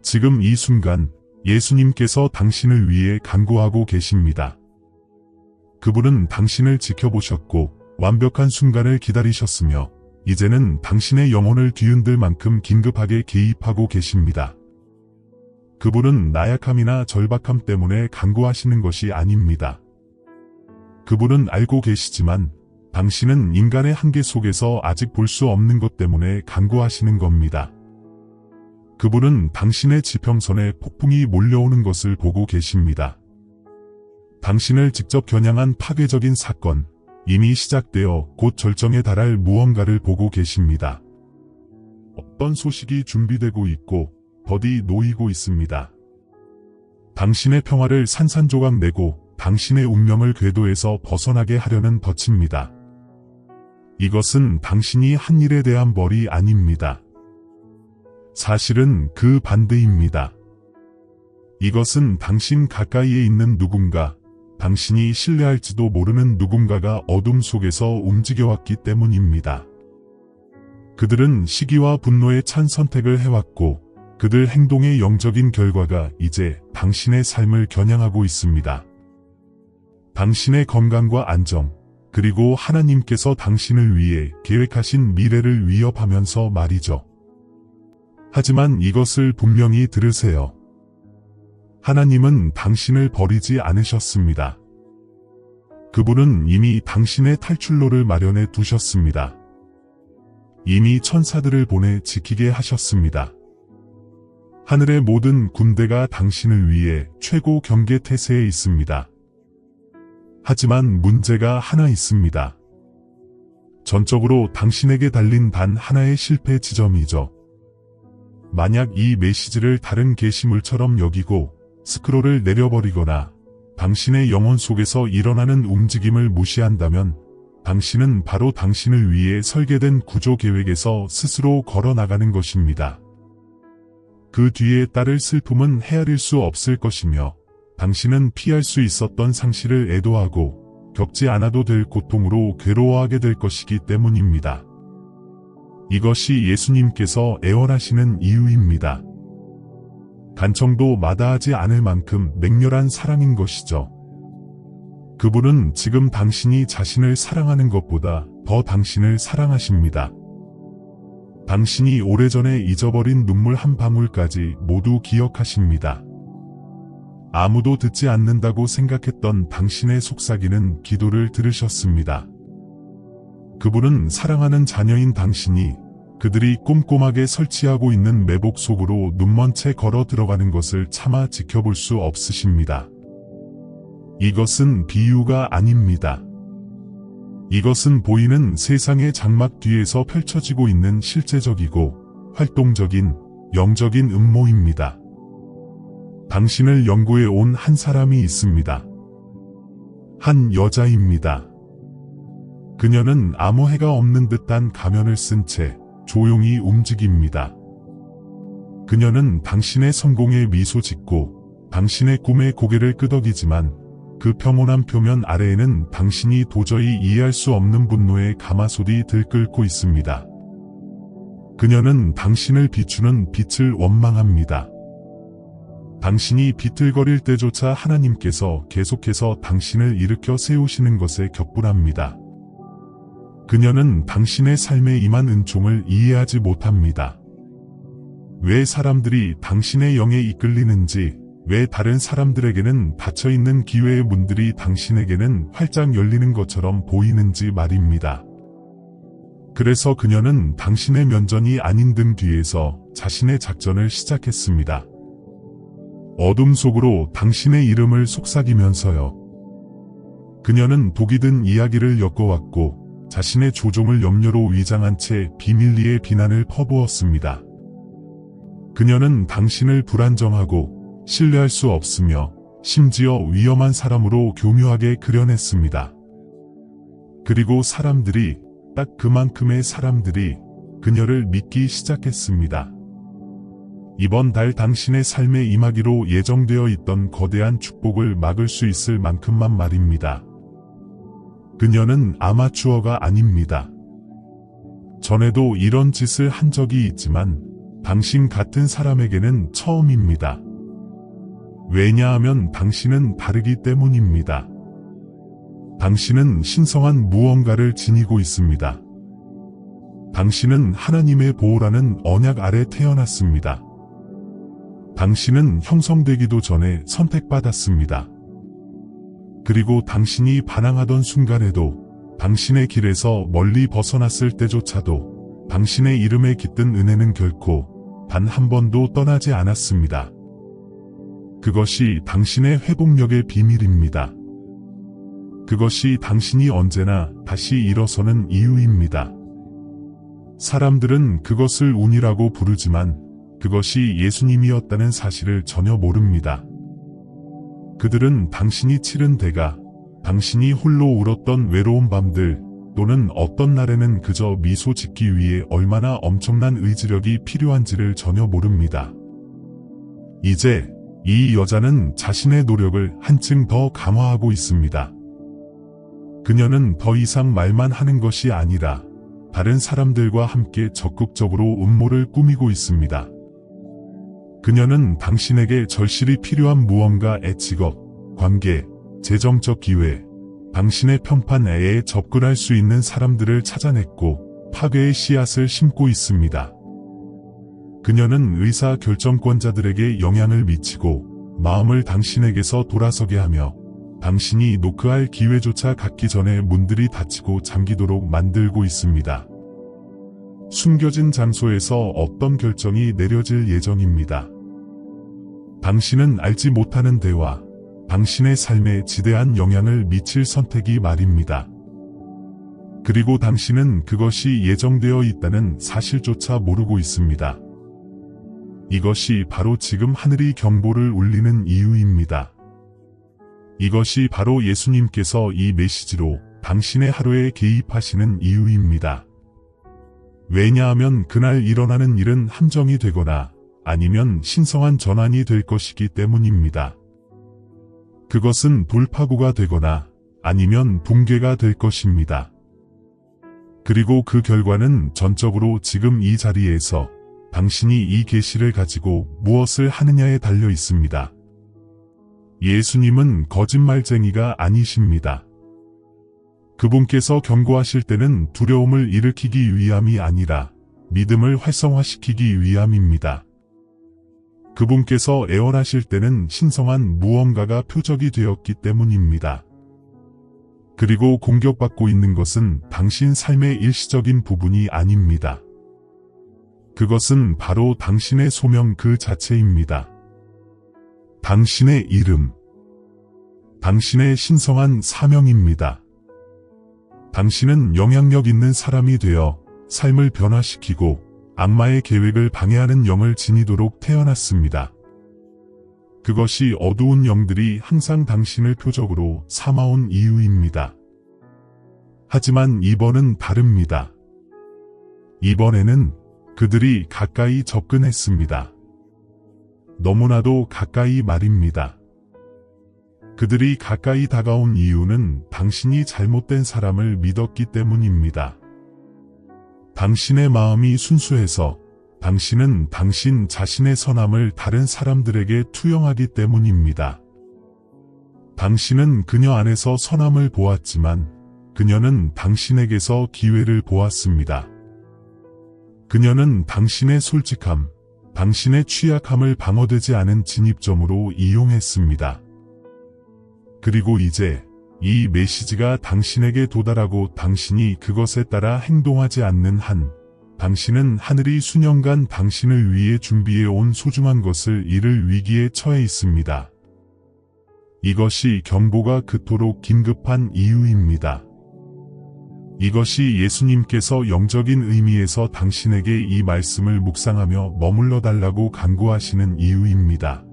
지금 이 순간 예수님께서 당신을 위해 간구하고 계십니다. 그분은 당신을 지켜보셨고 완벽한 순간을 기다리셨으며 이제는 당신의 영혼을 뒤흔들 만큼 긴급하게 개입하고 계십니다. 그분은 나약함이나 절박함 때문에 간구하시는 것이 아닙니다. 그분은 알고 계시지만 당신은 인간의 한계 속에서 아직 볼 수 없는 것 때문에 간구하시는 겁니다. 그분은 당신의 지평선에 폭풍이 몰려오는 것을 보고 계십니다. 당신을 직접 겨냥한 파괴적인 사건, 이미 시작되어 곧 절정에 달할 무언가를 보고 계십니다. 어떤 소식이 준비되고 있고 더디 놓이고 있습니다. 당신의 평화를 산산조각 내고 당신의 운명을 궤도에서 벗어나게 하려는 덫입니다. 이것은 당신이 한 일에 대한 벌이 아닙니다. 사실은 그 반대입니다. 이것은 당신 가까이에 있는 누군가, 당신이 신뢰할지도 모르는 누군가가 어둠 속에서 움직여왔기 때문입니다. 그들은 시기와 분노에 찬 선택을 해왔고 그들 행동의 영적인 결과가 이제 당신의 삶을 겨냥하고 있습니다. 당신의 건강과 안정, 그리고 하나님께서 당신을 위해 계획하신 미래를 위협하면서 말이죠. 하지만 이것을 분명히 들으세요. 하나님은 당신을 버리지 않으셨습니다. 그분은 이미 당신의 탈출로를 마련해 두셨습니다. 이미 천사들을 보내 지키게 하셨습니다. 하늘의 모든 군대가 당신을 위해 최고 경계 태세에 있습니다. 하지만 문제가 하나 있습니다. 전적으로 당신에게 달린 단 하나의 실패 지점이죠. 만약 이 메시지를 다른 게시물처럼 여기고 스크롤을 내려버리거나 당신의 영혼 속에서 일어나는 움직임을 무시한다면 당신은 바로 당신을 위해 설계된 구조 계획에서 스스로 걸어나가는 것입니다. 그 뒤에 따를 슬픔은 헤아릴 수 없을 것이며 당신은 피할 수 있었던 상실을 애도하고 겪지 않아도 될 고통으로 괴로워하게 될 것이기 때문입니다. 이것이 예수님께서 애원하시는 이유입니다. 간청도 마다하지 않을 만큼 맹렬한 사랑인 것이죠. 그분은 지금 당신이 자신을 사랑하는 것보다 더 당신을 사랑하십니다. 당신이 오래전에 잊어버린 눈물 한 방울까지 모두 기억하십니다. 아무도 듣지 않는다고 생각했던 당신의 속삭이는 기도를 들으셨습니다. 그분은 사랑하는 자녀인 당신이 그들이 꼼꼼하게 설치하고 있는 매복 속으로 눈먼 채 걸어 들어가는 것을 차마 지켜볼 수 없으십니다. 이것은 비유가 아닙니다. 이것은 보이는 세상의 장막 뒤에서 펼쳐지고 있는 실제적이고 활동적인 영적인 음모입니다. 당신을 연구해 온 한 사람이 있습니다. 한 여자입니다. 그녀는 아무 해가 없는 듯한 가면을 쓴 채 조용히 움직입니다. 그녀는 당신의 성공에 미소 짓고 당신의 꿈에 고개를 끄덕이지만 그 평온한 표면 아래에는 당신이 도저히 이해할 수 없는 분노의 가마솥이 들끓고 있습니다. 그녀는 당신을 비추는 빛을 원망합니다. 당신이 비틀거릴 때조차 하나님께서 계속해서 당신을 일으켜 세우시는 것에 격분합니다. 그녀는 당신의 삶에 임한 은총을 이해하지 못합니다. 왜 사람들이 당신의 영에 이끌리는지, 왜 다른 사람들에게는 닫혀있는 기회의 문들이 당신에게는 활짝 열리는 것처럼 보이는지 말입니다. 그래서 그녀는 당신의 면전이 아닌 등 뒤에서 자신의 작전을 시작했습니다. 어둠 속으로 당신의 이름을 속삭이면서요. 그녀는 독이 든 이야기를 엮어왔고 자신의 조종을 염려로 위장한 채 비밀리에 비난을 퍼부었습니다. 그녀는 당신을 불안정하고 신뢰할 수 없으며 심지어 위험한 사람으로 교묘하게 그려냈습니다. 그리고 사람들이, 딱 그만큼의 사람들이 그녀를 믿기 시작했습니다. 이번 달 당신의 삶에 임하기로 예정되어 있던 거대한 축복을 막을 수 있을 만큼만 말입니다. 그녀는 아마추어가 아닙니다. 전에도 이런 짓을 한 적이 있지만 당신 같은 사람에게는 처음입니다. 왜냐하면 당신은 다르기 때문입니다. 당신은 신성한 무언가를 지니고 있습니다. 당신은 하나님의 보호라는 언약 아래 태어났습니다. 당신은 형성되기도 전에 선택받았습니다. 그리고 당신이 반항하던 순간에도, 당신의 길에서 멀리 벗어났을 때조차도 당신의 이름에 깃든 은혜는 결코 단 한 번도 떠나지 않았습니다. 그것이 당신의 회복력의 비밀입니다. 그것이 당신이 언제나 다시 일어서는 이유입니다. 사람들은 그것을 운이라고 부르지만 그것이 예수님이었다는 사실을 전혀 모릅니다. 그들은 당신이 치른 대가, 당신이 홀로 울었던 외로운 밤들, 또는 어떤 날에는 그저 미소 짓기 위해 얼마나 엄청난 의지력이 필요한지를 전혀 모릅니다. 이제 이 여자는 자신의 노력을 한층 더 강화하고 있습니다. 그녀는 더 이상 말만 하는 것이 아니라 다른 사람들과 함께 적극적으로 음모를 꾸미고 있습니다. 그녀는 당신에게 절실히 필요한 무언가의 직업, 관계, 재정적 기회, 당신의 평판에 접근할 수 있는 사람들을 찾아냈고 파괴의 씨앗을 심고 있습니다. 그녀는 의사 결정권자들에게 영향을 미치고 마음을 당신에게서 돌아서게 하며 당신이 노크할 기회조차 갖기 전에 문들이 닫히고 잠기도록 만들고 있습니다. 숨겨진 장소에서 어떤 결정이 내려질 예정입니다. 당신은 알지 못하는 대화, 당신의 삶에 지대한 영향을 미칠 선택이 말입니다. 그리고 당신은 그것이 예정되어 있다는 사실조차 모르고 있습니다. 이것이 바로 지금 하늘이 경보를 울리는 이유입니다. 이것이 바로 예수님께서 이 메시지로 당신의 하루에 개입하시는 이유입니다. 왜냐하면 그날 일어나는 일은 함정이 되거나 아니면 신성한 전환이 될 것이기 때문입니다. 그것은 돌파구가 되거나 아니면 붕괴가 될 것입니다. 그리고 그 결과는 전적으로 지금 이 자리에서 당신이 이 계시를 가지고 무엇을 하느냐에 달려 있습니다. 예수님은 거짓말쟁이가 아니십니다. 그분께서 경고하실 때는 두려움을 일으키기 위함이 아니라 믿음을 활성화시키기 위함입니다. 그분께서 애원하실 때는 신성한 무언가가 표적이 되었기 때문입니다. 그리고 공격받고 있는 것은 당신 삶의 일시적인 부분이 아닙니다. 그것은 바로 당신의 소명 그 자체입니다. 당신의 이름, 당신의 신성한 사명입니다. 당신은 영향력 있는 사람이 되어 삶을 변화시키고 악마의 계획을 방해하는 영을 지니도록 태어났습니다. 그것이 어두운 영들이 항상 당신을 표적으로 삼아온 이유입니다. 하지만 이번은 다릅니다. 이번에는 그들이 가까이 접근했습니다. 너무나도 가까이 말입니다. 그들이 가까이 다가온 이유는 당신이 잘못된 사람을 믿었기 때문입니다. 당신의 마음이 순수해서 당신은 당신 자신의 선함을 다른 사람들에게 투영하기 때문입니다. 당신은 그녀 안에서 선함을 보았지만 그녀는 당신에게서 기회를 보았습니다. 그녀는 당신의 솔직함, 당신의 취약함을 방어되지 않은 진입점으로 이용했습니다. 그리고 이제 이 메시지가 당신에게 도달하고 당신이 그것에 따라 행동하지 않는 한, 당신은 하늘이 수년간 당신을 위해 준비해 온 소중한 것을 잃을 위기에 처해 있습니다. 이것이 경보가 그토록 긴급한 이유입니다. 이것이 예수님께서 영적인 의미에서 당신에게 이 말씀을 묵상하며 머물러 달라고 간구하시는 이유입니다.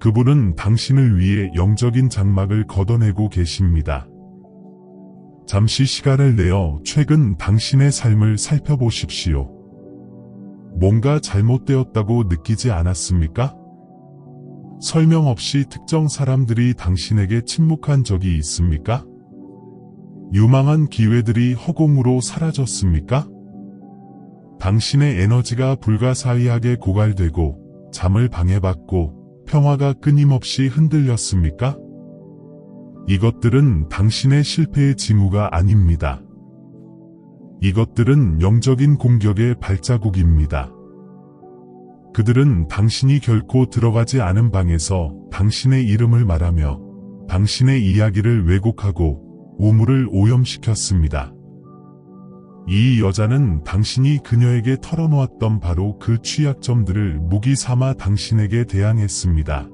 그분은 당신을 위해 영적인 장막을 걷어내고 계십니다. 잠시 시간을 내어 최근 당신의 삶을 살펴보십시오. 뭔가 잘못되었다고 느끼지 않았습니까? 설명 없이 특정 사람들이 당신에게 침묵한 적이 있습니까? 유망한 기회들이 허공으로 사라졌습니까? 당신의 에너지가 불가사의하게 고갈되고 잠을 방해받고 평화가 끊임없이 흔들렸습니까? 이것들은 당신의 실패의 징후가 아닙니다. 이것들은 영적인 공격의 발자국입니다. 그들은 당신이 결코 들어가지 않은 방에서 당신의 이름을 말하며 당신의 이야기를 왜곡하고 우물을 오염시켰습니다. 이 여자는 당신이 그녀에게 털어놓았던 바로 그 취약점들을 무기 삼아 당신에게 대항했습니다.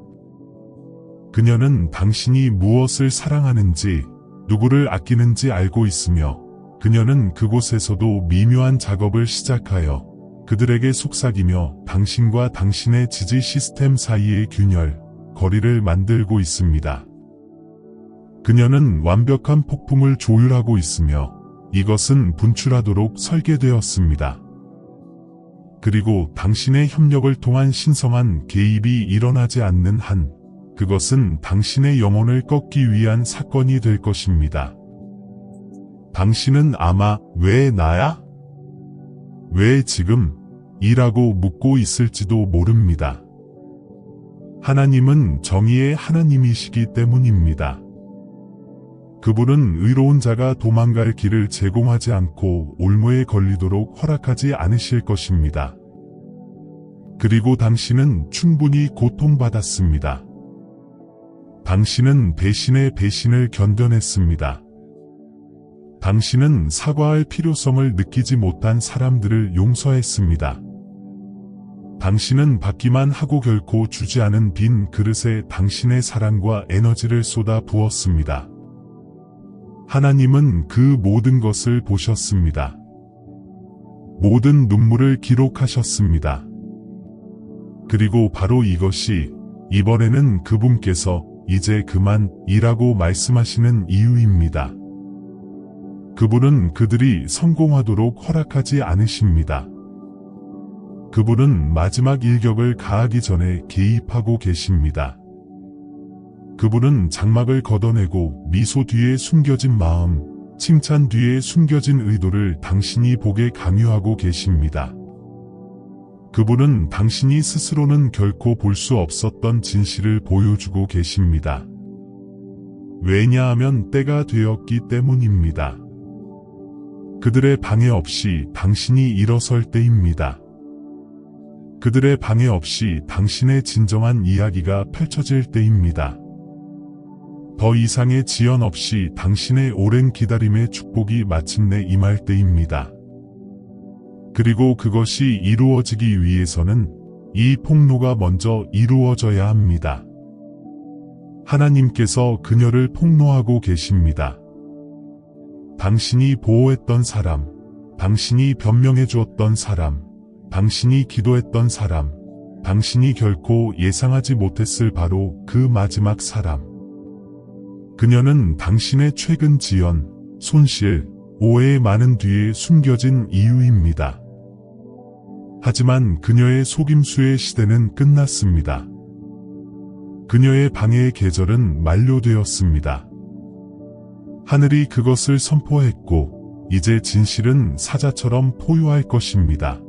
그녀는 당신이 무엇을 사랑하는지, 누구를 아끼는지 알고 있으며 그녀는 그곳에서도 미묘한 작업을 시작하여 그들에게 속삭이며 당신과 당신의 지지 시스템 사이의 균열, 거리를 만들고 있습니다. 그녀는 완벽한 폭풍을 조율하고 있으며 이것은 분출하도록 설계되었습니다. 그리고 당신의 협력을 통한 신성한 개입이 일어나지 않는 한, 그것은 당신의 영혼을 꺾기 위한 사건이 될 것입니다. 당신은 아마 왜 나야? 왜 지금? 이라고 묻고 있을지도 모릅니다. 하나님은 정의의 하나님이시기 때문입니다. 그분은 의로운 자가 도망갈 길을 제공하지 않고 올무에 걸리도록 허락하지 않으실 것입니다. 그리고 당신은 충분히 고통받았습니다. 당신은 배신의 배신을 견뎌냈습니다. 당신은 사과할 필요성을 느끼지 못한 사람들을 용서했습니다. 당신은 받기만 하고 결코 주지 않은 빈 그릇에 당신의 사랑과 에너지를 쏟아 부었습니다. 하나님은 그 모든 것을 보셨습니다. 모든 눈물을 기록하셨습니다. 그리고 바로 이것이 이번에는 그분께서 이제 그만이라고 말씀하시는 이유입니다. 그분은 그들이 성공하도록 허락하지 않으십니다. 그분은 마지막 일격을 가하기 전에 개입하고 계십니다. 그분은 장막을 걷어내고 미소 뒤에 숨겨진 마음, 칭찬 뒤에 숨겨진 의도를 당신이 보게 강요하고 계십니다. 그분은 당신이 스스로는 결코 볼 수 없었던 진실을 보여주고 계십니다. 왜냐하면 때가 되었기 때문입니다. 그들의 방해 없이 당신이 일어설 때입니다. 그들의 방해 없이 당신의 진정한 이야기가 펼쳐질 때입니다. 더 이상의 지연 없이 당신의 오랜 기다림의 축복이 마침내 임할 때입니다. 그리고 그것이 이루어지기 위해서는 이 폭로가 먼저 이루어져야 합니다. 하나님께서 그녀를 폭로하고 계십니다. 당신이 보호했던 사람, 당신이 변명해 주었던 사람, 당신이 기도했던 사람, 당신이 결코 예상하지 못했을 바로 그 마지막 사람. 그녀는 당신의 최근 지연, 손실, 오해의 많은 뒤에 숨겨진 이유입니다. 하지만 그녀의 속임수의 시대는 끝났습니다. 그녀의 방해의 계절은 만료되었습니다. 하늘이 그것을 선포했고 이제 진실은 사자처럼 포효할 것입니다.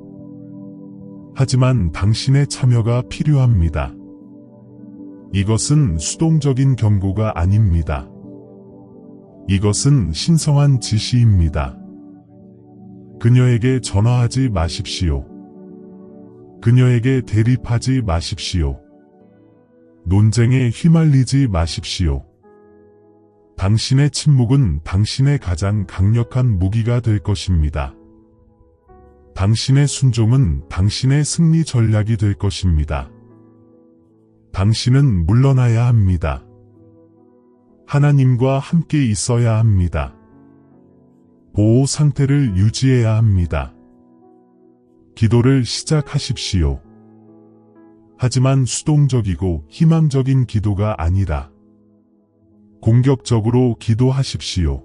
하지만 당신의 참여가 필요합니다. 이것은 수동적인 경고가 아닙니다. 이것은 신성한 지시입니다. 그녀에게 전화하지 마십시오. 그녀에게 대립하지 마십시오. 논쟁에 휘말리지 마십시오. 당신의 침묵은 당신의 가장 강력한 무기가 될 것입니다. 당신의 순종은 당신의 승리 전략이 될 것입니다. 당신은 물러나야 합니다. 하나님과 함께 있어야 합니다. 보호 상태를 유지해야 합니다. 기도를 시작하십시오. 하지만 수동적이고 희망적인 기도가 아니라 공격적으로 기도하십시오.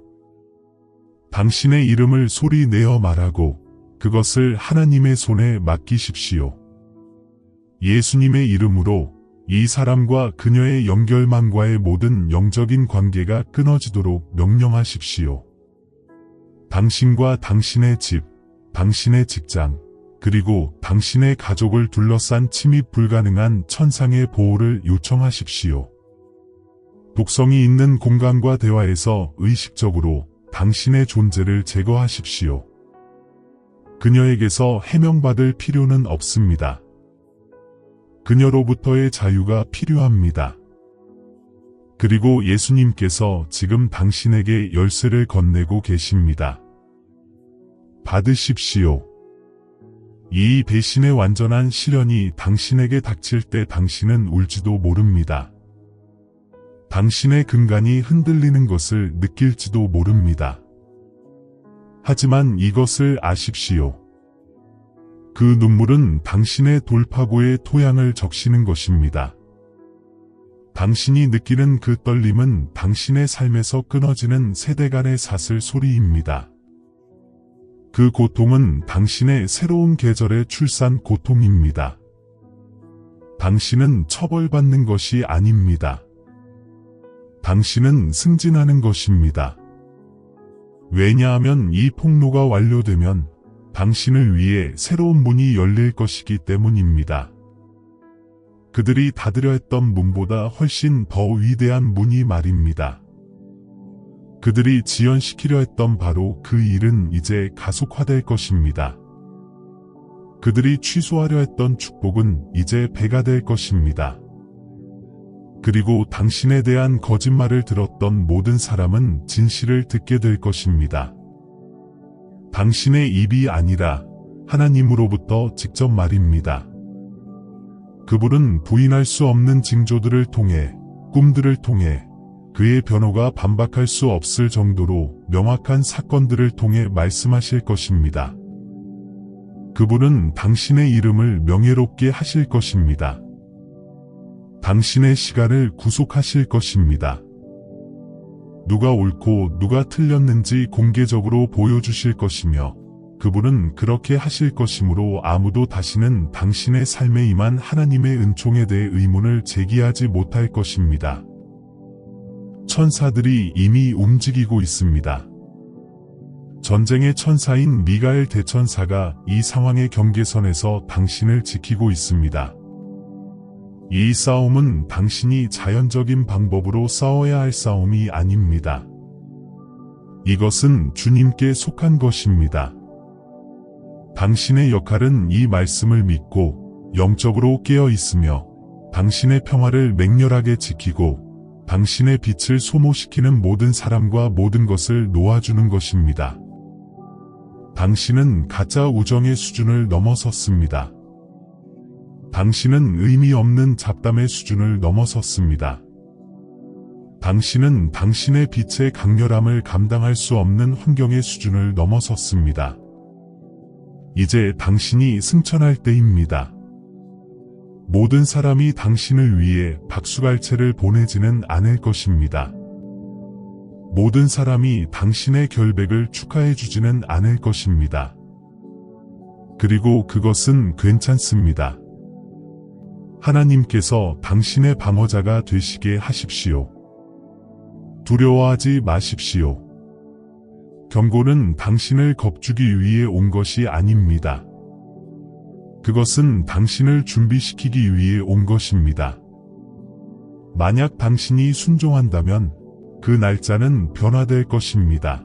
당신의 이름을 소리 내어 말하고 그것을 하나님의 손에 맡기십시오. 예수님의 이름으로 이 사람과 그녀의 연결망과의 모든 영적인 관계가 끊어지도록 명령하십시오. 당신과 당신의 집, 당신의 직장, 그리고 당신의 가족을 둘러싼 침입 불가능한 천상의 보호를 요청하십시오. 독성이 있는 공간과 대화에서 의식적으로 당신의 존재를 제거하십시오. 그녀에게서 해명받을 필요는 없습니다. 그녀로부터의 자유가 필요합니다. 그리고 예수님께서 지금 당신에게 열쇠를 건네고 계십니다. 받으십시오. 이 배신의 완전한 시련이 당신에게 닥칠 때 당신은 울지도 모릅니다. 당신의 근간이 흔들리는 것을 느낄지도 모릅니다. 하지만 이것을 아십시오. 그 눈물은 당신의 돌파구의 토양을 적시는 것입니다. 당신이 느끼는 그 떨림은 당신의 삶에서 끊어지는 세대 간의 사슬 소리입니다. 그 고통은 당신의 새로운 계절의 출산 고통입니다. 당신은 처벌받는 것이 아닙니다. 당신은 승진하는 것입니다. 왜냐하면 이 폭로가 완료되면 당신을 위해 새로운 문이 열릴 것이기 때문입니다. 그들이 닫으려 했던 문보다 훨씬 더 위대한 문이 말입니다. 그들이 지연시키려 했던 바로 그 일은 이제 가속화될 것입니다. 그들이 취소하려 했던 축복은 이제 배가 될 것입니다. 그리고 당신에 대한 거짓말을 들었던 모든 사람은 진실을 듣게 될 것입니다. 당신의 입이 아니라 하나님으로부터 직접 말입니다. 그분은 부인할 수 없는 징조들을 통해, 꿈들을 통해, 그의 변호가 반박할 수 없을 정도로 명확한 사건들을 통해 말씀하실 것입니다. 그분은 당신의 이름을 명예롭게 하실 것입니다. 당신의 시간을 구속하실 것입니다. 누가 옳고 누가 틀렸는지 공개적으로 보여주실 것이며 그분은 그렇게 하실 것이므로 아무도 다시는 당신의 삶에 임한 하나님의 은총에 대해 의문을 제기하지 못할 것입니다. 천사들이 이미 움직이고 있습니다. 전쟁의 천사인 미가엘 대천사가 이 상황의 경계선에서 당신을 지키고 있습니다. 이 싸움은 당신이 자연적인 방법으로 싸워야 할 싸움이 아닙니다. 이것은 주님께 속한 것입니다. 당신의 역할은 이 말씀을 믿고 영적으로 깨어 있으며 당신의 평화를 맹렬하게 지키고 당신의 빛을 소모시키는 모든 사람과 모든 것을 놓아주는 것입니다. 당신은 가짜 우정의 수준을 넘어섰습니다. 당신은 의미 없는 잡담의 수준을 넘어섰습니다. 당신은 당신의 빛의 강렬함을 감당할 수 없는 환경의 수준을 넘어섰습니다. 이제 당신이 승천할 때입니다. 모든 사람이 당신을 위해 박수갈채를 보내지는 않을 것입니다. 모든 사람이 당신의 결백을 축하해주지는 않을 것입니다. 그리고 그것은 괜찮습니다. 하나님께서 당신의 방어자가 되시게 하십시오. 두려워하지 마십시오. 경고는 당신을 겁주기 위해 온 것이 아닙니다. 그것은 당신을 준비시키기 위해 온 것입니다. 만약 당신이 순종한다면 그 날짜는 변화될 것입니다.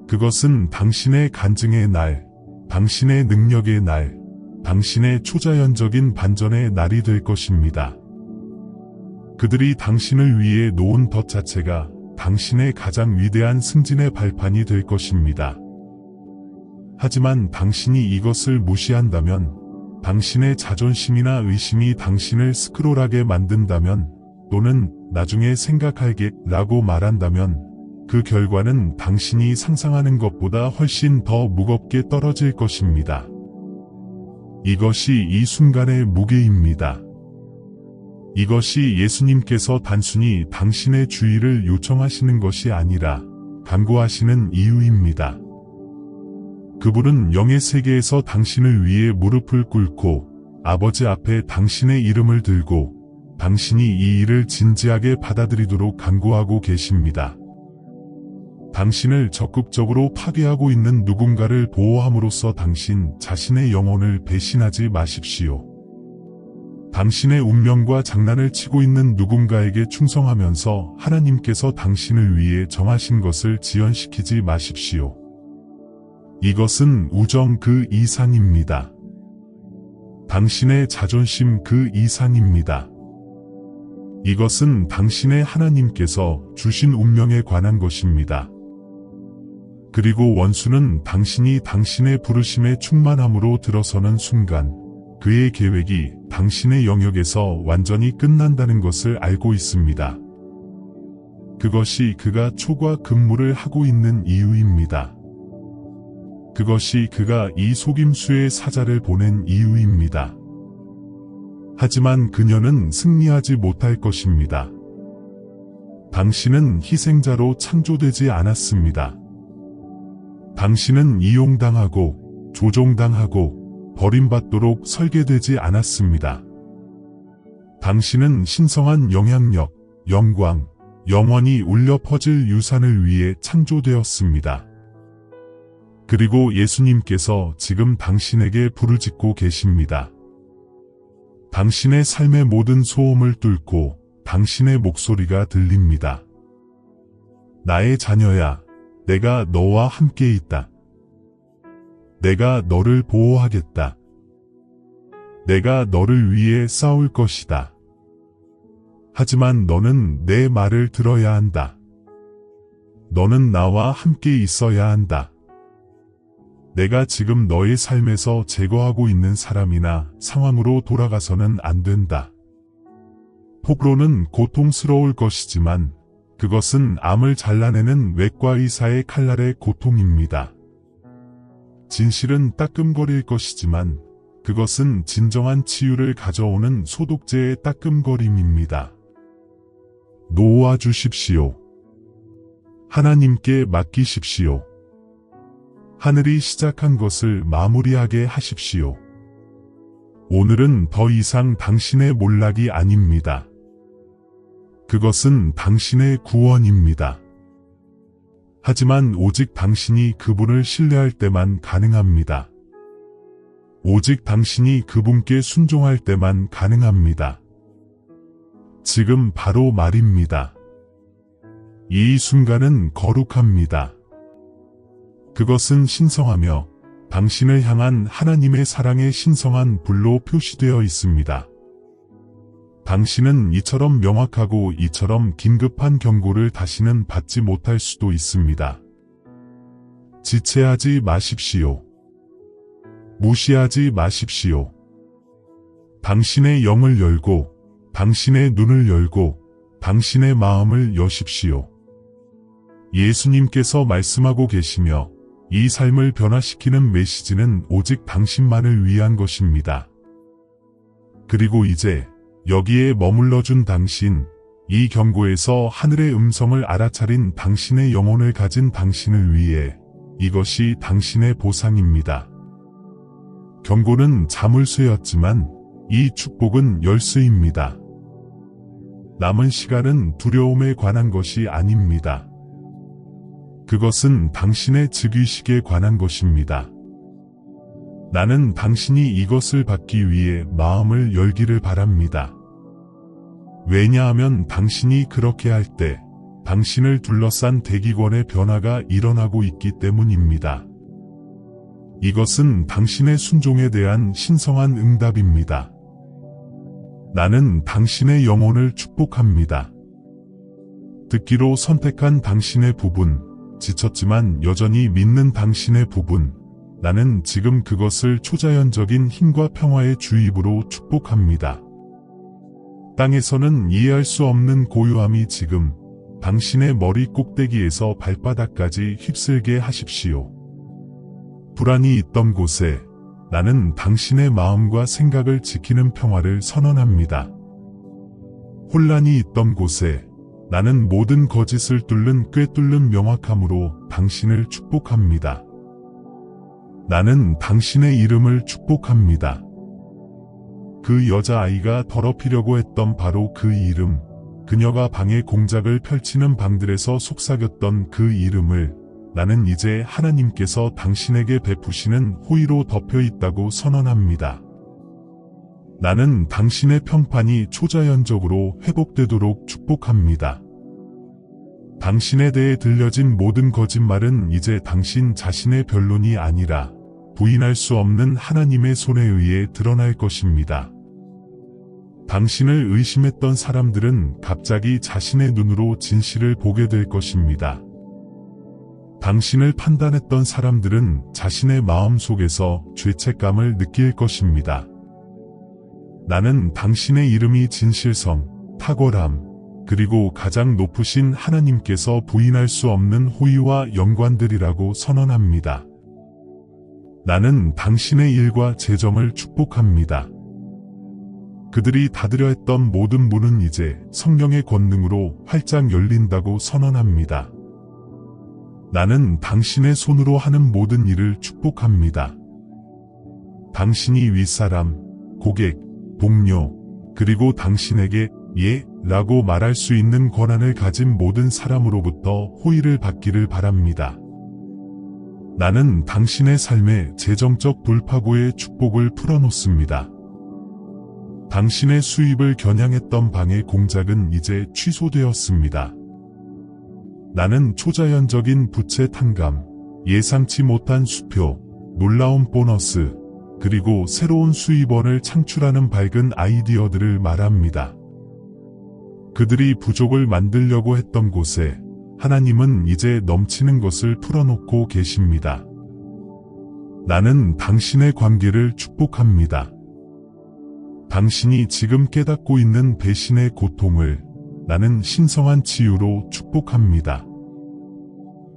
그것은 당신의 간증의 날, 당신의 능력의 날, 당신의 초자연적인 반전의 날이 될 것입니다. 그들이 당신을 위해 놓은 덫 자체가 당신의 가장 위대한 승진의 발판이 될 것입니다. 하지만 당신이 이것을 무시한다면, 당신의 자존심이나 의심이 당신을 스크롤하게 만든다면, 또는 나중에 생각할게 라고 말한다면, 그 결과는 당신이 상상하는 것보다 훨씬 더 무겁게 떨어질 것입니다. 이것이 이 순간의 무게입니다. 이것이 예수님께서 단순히 당신의 주의를 요청하시는 것이 아니라 간구하시는 이유입니다. 그분은 영의 세계에서 당신을 위해 무릎을 꿇고 아버지 앞에 당신의 이름을 들고 당신이 이 일을 진지하게 받아들이도록 간구하고 계십니다. 당신을 적극적으로 파괴하고 있는 누군가를 보호함으로써 당신 자신의 영혼을 배신하지 마십시오. 당신의 운명과 장난을 치고 있는 누군가에게 충성하면서 하나님께서 당신을 위해 정하신 것을 지연시키지 마십시오. 이것은 우정 그 이상입니다. 당신의 자존심 그 이상입니다. 이것은 당신의 하나님께서 주신 운명에 관한 것입니다. 그리고 원수는 당신이 당신의 부르심에 충만함으로 들어서는 순간 그의 계획이 당신의 영역에서 완전히 끝난다는 것을 알고 있습니다. 그것이 그가 초과 근무를 하고 있는 이유입니다. 그것이 그가 이 속임수의 사자를 보낸 이유입니다. 하지만 그녀는 승리하지 못할 것입니다. 당신은 희생자로 창조되지 않았습니다. 당신은 이용당하고 조종당하고 버림받도록 설계되지 않았습니다. 당신은 신성한 영향력, 영광, 영원히 울려 퍼질 유산을 위해 창조되었습니다. 그리고 예수님께서 지금 당신에게 부르짖고 계십니다. 당신의 삶의 모든 소음을 뚫고 당신의 목소리가 들립니다. 나의 자녀야, 내가 너와 함께 있다. 내가 너를 보호하겠다. 내가 너를 위해 싸울 것이다. 하지만 너는 내 말을 들어야 한다. 너는 나와 함께 있어야 한다. 내가 지금 너의 삶에서 제거하고 있는 사람이나 상황으로 돌아가서는 안 된다. 폭로는 고통스러울 것이지만 그것은 암을 잘라내는 외과 의사의 칼날의 고통입니다. 진실은 따끔거릴 것이지만 그것은 진정한 치유를 가져오는 소독제의 따끔거림입니다. 놓아주십시오. 하나님께 맡기십시오. 하늘이 시작한 것을 마무리하게 하십시오. 오늘은 더 이상 당신의 몰락이 아닙니다. 그것은 당신의 구원입니다. 하지만 오직 당신이 그분을 신뢰할 때만 가능합니다. 오직 당신이 그분께 순종할 때만 가능합니다. 지금 바로 말입니다. 이 순간은 거룩합니다. 그것은 신성하며 당신을 향한 하나님의 사랑의 신성한 불로 표시되어 있습니다. 당신은 이처럼 명확하고 이처럼 긴급한 경고를 다시는 받지 못할 수도 있습니다. 지체하지 마십시오. 무시하지 마십시오. 당신의 영을 열고, 당신의 눈을 열고, 당신의 마음을 여십시오. 예수님께서 말씀하고 계시며 이 삶을 변화시키는 메시지는 오직 당신만을 위한 것입니다. 그리고 이제 여기에 머물러준 당신, 이 경고에서 하늘의 음성을 알아차린 당신의 영혼을 가진 당신을 위해 이것이 당신의 보상입니다. 경고는 자물쇠였지만 이 축복은 열쇠입니다. 남은 시간은 두려움에 관한 것이 아닙니다. 그것은 당신의 즉위식에 관한 것입니다. 나는 당신이 이것을 받기 위해 마음을 열기를 바랍니다. 왜냐하면 당신이 그렇게 할 때 당신을 둘러싼 대기권의 변화가 일어나고 있기 때문입니다. 이것은 당신의 순종에 대한 신성한 응답입니다. 나는 당신의 영혼을 축복합니다. 듣기로 선택한 당신의 부분, 지쳤지만 여전히 믿는 당신의 부분, 나는 지금 그것을 초자연적인 힘과 평화의 주입으로 축복합니다. 땅에서는 이해할 수 없는 고요함이 지금 당신의 머리 꼭대기에서 발바닥까지 휩쓸게 하십시오. 불안이 있던 곳에 나는 당신의 마음과 생각을 지키는 평화를 선언합니다. 혼란이 있던 곳에 나는 모든 거짓을 뚫는 꿰뚫는 명확함으로 당신을 축복합니다. 나는 당신의 이름을 축복합니다. 그 여자아이가 더럽히려고 했던 바로 그 이름, 그녀가 방의 공작을 펼치는 방들에서 속삭였던 그 이름을 나는 이제 하나님께서 당신에게 베푸시는 호의로 덮여 있다고 선언합니다. 나는 당신의 평판이 초자연적으로 회복되도록 축복합니다. 당신에 대해 들려진 모든 거짓말은 이제 당신 자신의 변론이 아니라 부인할 수 없는 하나님의 손에 의해 드러날 것입니다. 당신을 의심했던 사람들은 갑자기 자신의 눈으로 진실을 보게 될 것입니다. 당신을 판단했던 사람들은 자신의 마음 속에서 죄책감을 느낄 것입니다. 나는 당신의 이름이 진실성, 탁월함, 그리고 가장 높으신 하나님께서 부인할 수 없는 호의와 연관되리라고 선언합니다. 나는 당신의 일과 재정을 축복합니다. 그들이 닫으려 했던 모든 문은 이제 성령의 권능으로 활짝 열린다고 선언합니다. 나는 당신의 손으로 하는 모든 일을 축복합니다. 당신이 윗사람, 고객, 동료, 그리고 당신에게 예, 라고 말할 수 있는 권한을 가진 모든 사람으로부터 호의를 받기를 바랍니다. 나는 당신의 삶에 재정적 돌파구의 축복을 풀어놓습니다. 당신의 수입을 겨냥했던 방의 공작은 이제 취소되었습니다. 나는 초자연적인 부채 탕감, 예상치 못한 수표, 놀라운 보너스, 그리고 새로운 수입원을 창출하는 밝은 아이디어들을 말합니다. 그들이 부족을 만들려고 했던 곳에 하나님은 이제 넘치는 것을 풀어놓고 계십니다. 나는 당신의 관계를 축복합니다. 당신이 지금 깨닫고 있는 배신의 고통을 나는 신성한 치유로 축복합니다.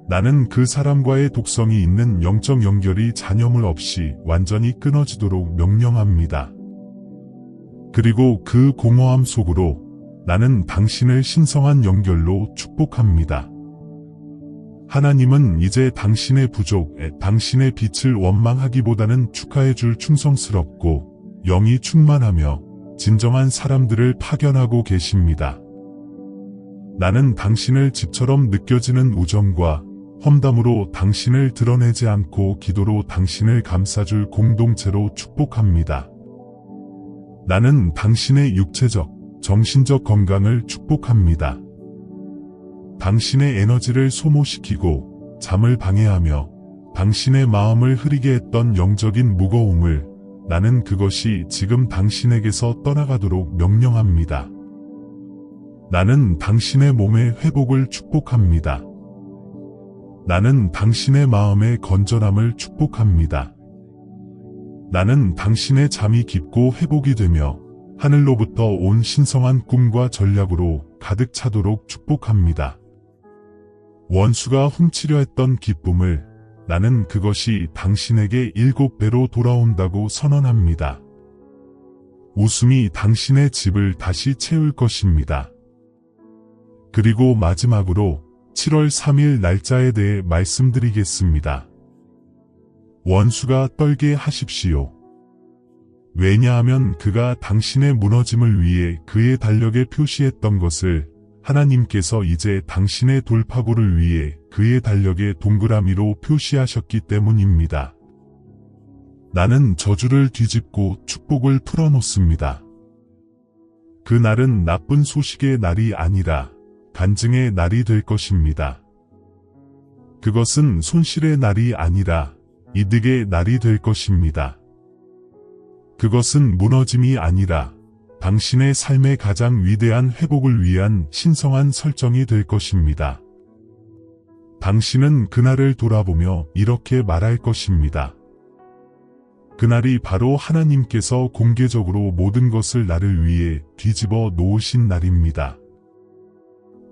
나는 그 사람과의 독성이 있는 영적 연결이 잔여물 없이 완전히 끊어지도록 명령합니다. 그리고 그 공허함 속으로 나는 당신을 신성한 연결로 축복합니다. 하나님은 이제 당신의 부족에 당신의 빛을 원망하기보다는 축하해줄 충성스럽고 영이 충만하며 진정한 사람들을 파견하고 계십니다. 나는 당신을 집처럼 느껴지는 우정과 험담으로 당신을 드러내지 않고 기도로 당신을 감싸줄 공동체로 축복합니다. 나는 당신의 육체적, 정신적 건강을 축복합니다. 당신의 에너지를 소모시키고 잠을 방해하며 당신의 마음을 흐리게 했던 영적인 무거움을 나는 그것이 지금 당신에게서 떠나가도록 명령합니다. 나는 당신의 몸의 회복을 축복합니다. 나는 당신의 마음의 건전함을 축복합니다. 나는 당신의 잠이 깊고 회복이 되며 하늘로부터 온 신성한 꿈과 전략으로 가득 차도록 축복합니다. 원수가 훔치려 했던 기쁨을 나는 그것이 당신에게 7배로 돌아온다고 선언합니다. 웃음이 당신의 집을 다시 채울 것입니다. 그리고 마지막으로 7월 3일 날짜에 대해 말씀드리겠습니다. 원수가 떨게 하십시오. 왜냐하면 그가 당신의 무너짐을 위해 그의 달력에 표시했던 것을 하나님께서 이제 당신의 돌파구를 위해 그의 달력에 동그라미로 표시하셨기 때문입니다. 나는 저주를 뒤집고 축복을 풀어놓습니다. 그날은 나쁜 소식의 날이 아니라 간증의 날이 될 것입니다. 그것은 손실의 날이 아니라 이득의 날이 될 것입니다. 그것은 무너짐이 아니라 당신의 삶의 가장 위대한 회복을 위한 신성한 설정이 될 것입니다. 당신은 그날을 돌아보며 이렇게 말할 것입니다. 그날이 바로 하나님께서 공개적으로 모든 것을 나를 위해 뒤집어 놓으신 날입니다.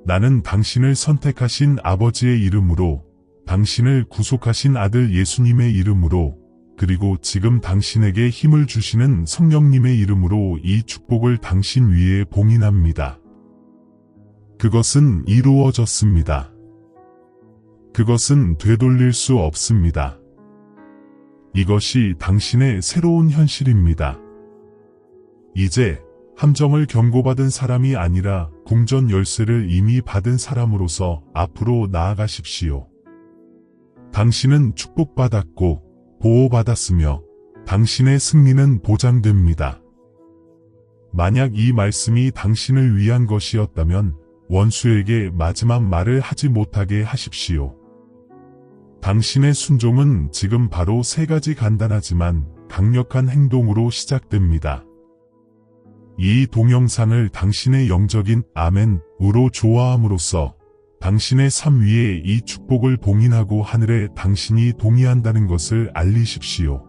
나는 당신을 선택하신 아버지의 이름으로, 당신을 구속하신 아들 예수님의 이름으로, 그리고 지금 당신에게 힘을 주시는 성령님의 이름으로 이 축복을 당신 위에 봉인합니다. 그것은 이루어졌습니다. 그것은 되돌릴 수 없습니다. 이것이 당신의 새로운 현실입니다. 이제 함정을 경고받은 사람이 아니라 궁전 열쇠를 이미 받은 사람으로서 앞으로 나아가십시오. 당신은 축복받았고 보호받았으며 당신의 승리는 보장됩니다. 만약 이 말씀이 당신을 위한 것이었다면 원수에게 마지막 말을 하지 못하게 하십시오. 당신의 순종은 지금 바로 3가지 간단하지만 강력한 행동으로 시작됩니다. 이 동영상을 당신의 영적인 아멘으로 좋아함으로써 당신의 삶 위에 이 축복을 봉인하고 하늘에 당신이 동의한다는 것을 알리십시오.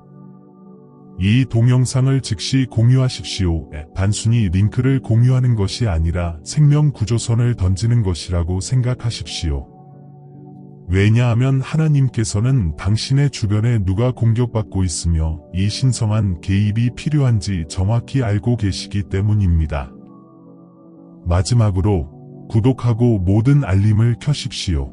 이 동영상을 즉시 공유하십시오. 단순히 링크를 공유하는 것이 아니라 생명 구조선을 던지는 것이라고 생각하십시오. 왜냐하면 하나님께서는 당신의 주변에 누가 공격받고 있으며 이 신성한 개입이 필요한지 정확히 알고 계시기 때문입니다. 마지막으로 구독하고 모든 알림을 켜십시오.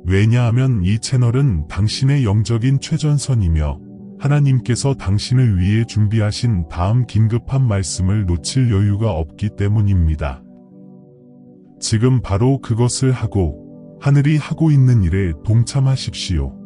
왜냐하면 이 채널은 당신의 영적인 최전선이며 하나님께서 당신을 위해 준비하신 다음 긴급한 말씀을 놓칠 여유가 없기 때문입니다. 지금 바로 그것을 하고 하늘이 하고 있는 일에 동참하십시오.